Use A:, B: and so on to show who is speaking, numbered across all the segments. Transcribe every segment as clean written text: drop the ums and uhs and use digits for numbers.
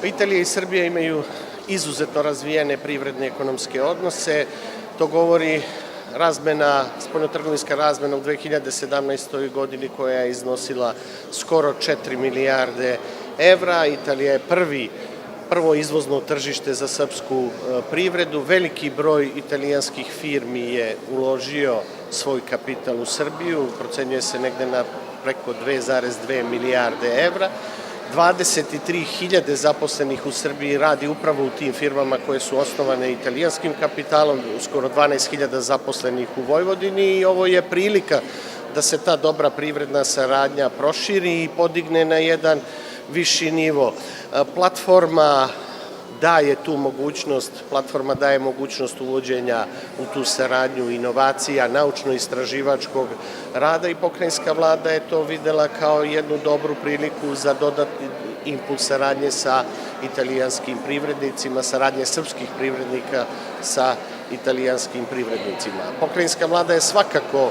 A: Italija i Srbija imaju izuzetno razvijene privredne ekonomske odnose. To govori spoljnotrgovinska razmena u 2017. godini koja je iznosila skoro 4 milijarde evra. Italija je prvo izvozno tržište za srpsku privredu. Veliki broj italijanskih firmi je uložio svoj kapital u Srbiju, procenjuje se negde na preko 2,2 milijarde evra. 23.000 zaposlenih u Srbiji radi upravo u tim firmama koje su osnovane italijanskim kapitalom, skoro 12.000 zaposlenih u Vojvodini i ovo je prilika da se ta dobra privredna saradnja proširi i podigne na jedan viši nivo. Platforma daje mogućnost uvođenja u tu saradnju inovacija, naučno-istraživačkog rada i pokrajinska vlada je to videla kao jednu dobru priliku za dodatni impuls saradnje sa italijanskim privrednicima, saradnje srpskih privrednika sa italijanskim privrednicima. Pokrajinska vlada je svakako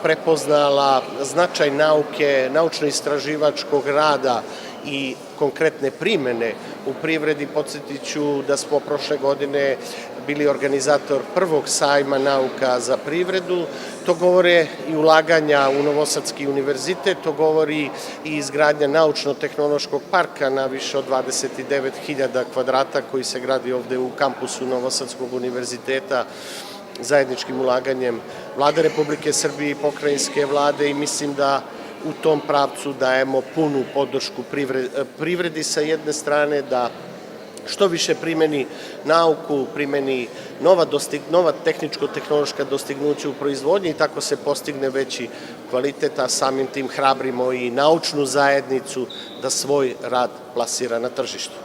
A: prepoznala značaj nauke, naučno-istraživačkog rada i konkretne primene u privredi. Podsjetiću da smo prošle godine bili organizator prvog sajma nauka za privredu. To govore i ulaganja u Novosadski univerzitet, to govori i izgradnja naučno-tehnološkog parka na više od 29.000 kvadrata koji se gradi ovde u kampusu Novosadskog univerziteta zajedničkim ulaganjem Vlade Republike Srbije i pokrajinske vlade i mislim da u tom pravcu dajemo punu podršku privredi sa jedne strane, da što više primeni nauku, primeni nova tehničko-tehnološka dostignuća u proizvodnji i tako se postigne veći kvalitet, a samim tim hrabrimo i naučnu zajednicu da svoj rad plasira na tržištu.